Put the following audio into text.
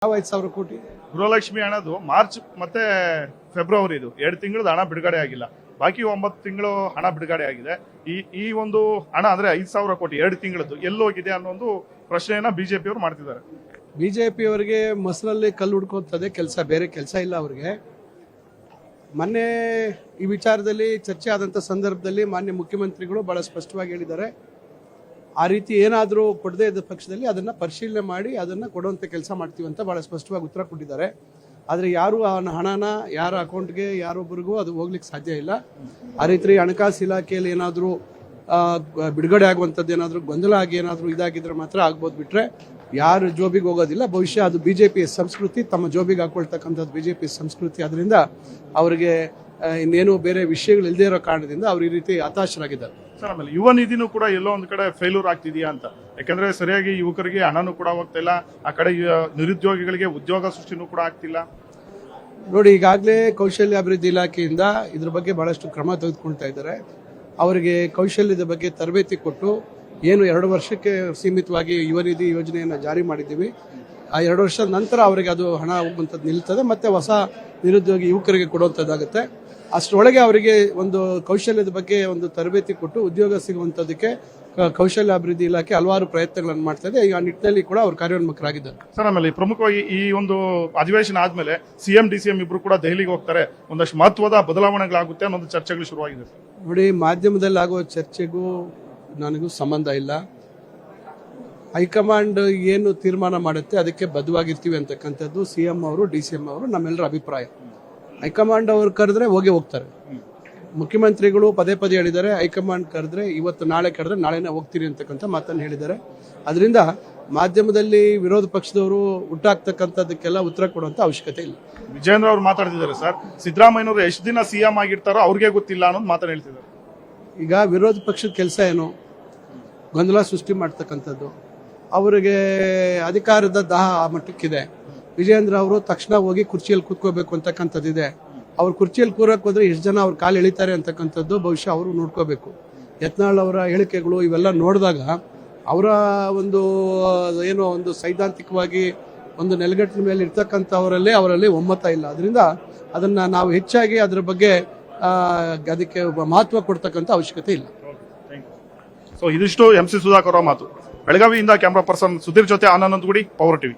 ಯಾವ 5,000 ಕೋಟಿ ಗೃಹಲಕ್ಷ್ಮಿ ಹಣದು ಮಾರ್ಚ್ ಮತ್ತೆ ಫೆಬ್ರವರಿ 2 ತಿಂಗಳದ ಹಣ ಬಿಡುಗಡೆ ಆಗಿಲ್ಲ. ಬಾಕಿ 9 ತಿಂಗಳು ಹಣ ಬಿಡುಗಡೆ ಆಗಿದೆ. ಈ ಒಂದು ಹಣ ಅಂದ್ರೆ 5,000 ಕೋಟಿ 2 ತಿಂಗಳದ್ದು ಎಲ್ಲೋಗಿದೆ ಅನ್ನೋ ಒಂದು ಪ್ರಶ್ನೆಯನ್ನ ಬಿಜೆಪಿ ಅವರು ಮಾಡ್ತಿದ್ದಾರೆ. ಬಿಜೆಪಿ ಅವರಿಗೆ ಮೊಸರಲ್ಲಿ ಕಲ್ಲು ಹುಡ್ಕೋತದೆ ಕೆಲಸ, ಬೇರೆ ಕೆಲಸ ಇಲ್ಲ ಅವರಿಗೆ. ಮೊನ್ನೆ ಈ ವಿಚಾರದಲ್ಲಿ ಚರ್ಚೆ ಆದಂಥ ಸಂದರ್ಭದಲ್ಲಿ ಮಾನ್ಯ ಮುಖ್ಯಮಂತ್ರಿಗಳು ಬಹಳ ಸ್ಪಷ್ಟವಾಗಿ ಹೇಳಿದ್ದಾರೆ, ಆ ರೀತಿ ಏನಾದರೂ ಕೊಡದೇ ಇದ್ದ ಪಕ್ಷದಲ್ಲಿ ಅದನ್ನು ಪರಿಶೀಲನೆ ಮಾಡಿ ಅದನ್ನು ಕೊಡುವಂಥ ಕೆಲಸ ಮಾಡ್ತೀವಿ ಅಂತ ಭಾಳ ಸ್ಪಷ್ಟವಾಗಿ ಉತ್ತರ ಕೊಟ್ಟಿದ್ದಾರೆ. ಆದರೆ ಯಾರು ಆ ಹಣನ ಯಾರ ಅಕೌಂಟ್ಗೆ ಯಾರೊಬ್ಬರಿಗೂ ಅದು ಹೋಗ್ಲಿಕ್ಕೆ ಸಾಧ್ಯ ಇಲ್ಲ. ಆ ರೀತಿ ಹಣಕಾಸು ಇಲಾಖೆಯಲ್ಲಿ ಏನಾದರೂ ಬಿಡುಗಡೆ ಆಗುವಂಥದ್ದು ಏನಾದರೂ ಗೊಂದಲ ಆಗಿ ಏನಾದರೂ ಇದಾಗಿದ್ರೆ ಮಾತ್ರ ಆಗ್ಬೋದು, ಬಿಟ್ಟರೆ ಯಾರು ಜೋಬಿಗೆ ಹೋಗೋದಿಲ್ಲ. ಬಹುಶಃ ಅದು ಬಿಜೆಪಿ ಸಂಸ್ಕೃತಿ, ತಮ್ಮ ಜೋಬಿಗೆ ಹಾಕೊಳ್ತಕ್ಕಂಥದ್ದು ಬಿಜೆಪಿ ಸಂಸ್ಕೃತಿ. ಅದರಿಂದ ಅವರಿಗೆ ಇನ್ನೇನು ಬೇರೆ ವಿಷಯಗಳು ಇಲ್ಲದೇ ಇರೋ ಕಾರಣದಿಂದ ಅವ್ರು ಈ ರೀತಿ ಹತಾಶರಾಗಿದ್ದಾರೆ. ಸರ್, ಆಮೇಲೆ ಯುವ ನಿಧಿನೂ ಕೂಡ ಎಲ್ಲೋ ಒಂದು ಕಡೆ ಫೇಲ್ಯೂರ್ ಆಗ್ತಿದೆಯಾ ಅಂತ, ಯಾಕಂದ್ರೆ ಸರಿಯಾಗಿ ಯುವಕರಿಗೆ ಹಣನೂ ಕೂಡ ಹೋಗ್ತಾ ಇಲ್ಲ, ಆ ಕಡೆ ನಿರುದ್ಯೋಗಿಗಳಿಗೆ ಉದ್ಯೋಗ ಸೃಷ್ಟಿನೂ ಕೂಡ ಆಗ್ತಿಲ್ಲ. ನೋಡಿ, ಈಗಾಗಲೇ ಕೌಶಲ್ಯ ಅಭಿವೃದ್ಧಿ ಇಲಾಖೆಯಿಂದ ಇದ್ರ ಬಗ್ಗೆ ಬಹಳಷ್ಟು ಕ್ರಮ ತೆಗೆದುಕೊಳ್ತಾ ಇದ್ದಾರೆ. ಅವರಿಗೆ ಕೌಶಲ್ಯದ ಬಗ್ಗೆ ತರಬೇತಿ ಕೊಟ್ಟು ಏನು 2 ವರ್ಷಕ್ಕೆ ಸೀಮಿತವಾಗಿ ಯುವ ನಿಧಿ ಯೋಜನೆಯನ್ನು ಜಾರಿ ಮಾಡಿದ್ದೀವಿ. ಆ 2 ವರ್ಷದ ನಂತರ ಅವರಿಗೆ ಅದು ಹಣ ಹೋಗುವಂಥದ್ದು ನಿಲ್ತದೆ, ಮತ್ತೆ ಹೊಸ ನಿರುದ್ಯೋಗಿ ಯುವಕರಿಗೆ ಕೊಡುವಂಥದ್ದಾಗುತ್ತೆ. ಅಷ್ಟರೊಳಗೆ ಅವರಿಗೆ ಒಂದು ಕೌಶಲ್ಯದ ಬಗ್ಗೆ ಒಂದು ತರಬೇತಿ ಕೊಟ್ಟು ಉದ್ಯೋಗ ಸಿಗುವಂಥದ್ದಕ್ಕೆ ಕೌಶಲ್ಯ ಅಭಿವೃದ್ಧಿ ಇಲಾಖೆ ಹಲವಾರು ಪ್ರಯತ್ನಗಳನ್ನು ಮಾಡ್ತಾ ಇದೆ. ಈ ನಿಟ್ಟಿನಲ್ಲಿ ಕೂಡ ಅವರು ಕಾರ್ಯೋನ್ಮುಖರಾಗಿದ್ದಾರೆ. ಸರ್, ಆಮೇಲೆ ಪ್ರಮುಖವಾಗಿ ಈ ಒಂದು ಅಧಿವೇಶನ ಆದ್ಮೇಲೆ ಸಿಎಂ ಡಿಸಿಎಂ ಇಬ್ರು ಕೂಡ ದೆಹಲಿಗೆ ಹೋಗ್ತಾರೆ, ಒಂದಷ್ಟು ಮಹತ್ವದ ಬದಲಾವಣೆಗಳಾಗುತ್ತೆ ಅನ್ನೋದು ಚರ್ಚೆಗಳು ಶುರುವಾಗಿದೆ. ನೋಡಿ, ಮಾಧ್ಯಮದಲ್ಲಿ ಆಗುವ ಚರ್ಚೆಗೂ ನನಗೂ ಸಂಬಂಧ ಇಲ್ಲ. ಹೈಕಮಾಂಡ್ ಏನು ತೀರ್ಮಾನ ಮಾಡುತ್ತೆ ಅದಕ್ಕೆ ಬದ್ಧವಾಗಿರ್ತೀವಿ ಅಂತಕ್ಕಂಥದ್ದು ಸಿಎಂ ಅವರು ಡಿಸಿಎಂ ಅವರು ನಮ್ಮೆಲ್ಲರ ಅಭಿಪ್ರಾಯ. ಹೈಕಮಾಂಡ್ ಅವರು ಕರೆದ್ರೆ ಹೋಗ್ತಾರೆ. ಮುಖ್ಯಮಂತ್ರಿಗಳು ಪದೇ ಪದೇ ಹೇಳಿದ್ದಾರೆ, ಹೈಕಮಾಂಡ್ ಕರೆದ್ರೆ ಇವತ್ತು ನಾಳೆ ಕರೆದ್ರೆ ನಾಳೆನೇ ಹೋಗ್ತೀರಿ ಅಂತಕ್ಕಂಥ ಮಾತನ್ನು ಹೇಳಿದ್ದಾರೆ. ಅದರಿಂದ ಮಾಧ್ಯಮದಲ್ಲಿ ವಿರೋಧ ಪಕ್ಷದವರು ಹುಟ್ಟಾಕ್ತಕ್ಕಂಥದ್ದಕ್ಕೆಲ್ಲ ಉತ್ತರ ಕೊಡುವಂತ ಅವಶ್ಯಕತೆ ಇಲ್ಲ. ವಿಜೇಂದ್ರ ಅವರು ಮಾತಾಡ್ತಿದ್ದಾರೆ, ಸರ್ ಸಿದ್ದರಾಮಯ್ಯನವರು ಎಷ್ಟು ದಿನ ಸಿಎಂ ಆಗಿರ್ತಾರೋ ಅವ್ರಿಗೆ ಗೊತ್ತಿಲ್ಲ ಅನ್ನೋದು ಮಾತನ್ನು ಹೇಳ್ತಿದ್ದಾರೆ. ಈಗ ವಿರೋಧ ಪಕ್ಷದ ಕೆಲಸ ಏನು? ಗೊಂದಲ ಸೃಷ್ಟಿ ಮಾಡ್ತಕ್ಕಂಥದ್ದು. ಅವರಿಗೆ ಅಧಿಕಾರದ ದಾಹ ಆ ಮಟ್ಟಕ್ಕಿದೆ. ವಿಜೇಂದ್ರ ಅವರು ತಕ್ಷಣ ಹೋಗಿ ಕುರ್ಚಿಯಲ್ಲಿ ಕೂತ್ಕೋಬೇಕು ಅಂತಕ್ಕಂಥದ್ದಿದೆ. ಅವ್ರು ಕುರ್ಚಿಯಲ್ಲಿ ಕೂರಕ್ಕೆ ಹೋದ್ರೆ ಎಷ್ಟು ಜನ ಅವ್ರ ಕಾಲು ಎಳಿತಾರೆ ಅಂತಕ್ಕಂಥದ್ದು ಬಹುಶಃ ಅವರು ನೋಡ್ಕೋಬೇಕು. ಯತ್ನಾಳ್ ಅವರ ಹೇಳಿಕೆಗಳು ಇವೆಲ್ಲ ನೋಡಿದಾಗ ಅವರ ಒಂದು ಏನೋ ಒಂದು ಸೈದ್ಧಾಂತಿಕವಾಗಿ ಒಂದು ನೆಲೆಗಟ್ಟಿನ ಮೇಲೆ ಇರ್ತಕ್ಕಂಥವರಲ್ಲಿ ಅವರಲ್ಲಿ ಒಮ್ಮತ ಇಲ್ಲ. ಅದರಿಂದ ಅದನ್ನ ನಾವು ಹೆಚ್ಚಾಗಿ ಅದರ ಬಗ್ಗೆ ಅದಕ್ಕೆ ಮಹತ್ವ ಕೊಡ್ತಕ್ಕಂಥ ಅವಶ್ಯಕತೆ ಇಲ್ಲ. ಸೊ ಇದಿಷ್ಟು MC ಸುಧಾಕರ್ ಅವರ ಮಾತು. ಬೆಳಗಾವಿಯಿಂದ ಕ್ಯಾಮ್ರಾ ಪರ್ಸನ್ ಸುಧೀರ್ ಜೊತೆ ಆನಂದ್ ಗುಡಿ, ಪವರ್ ಟಿವಿ.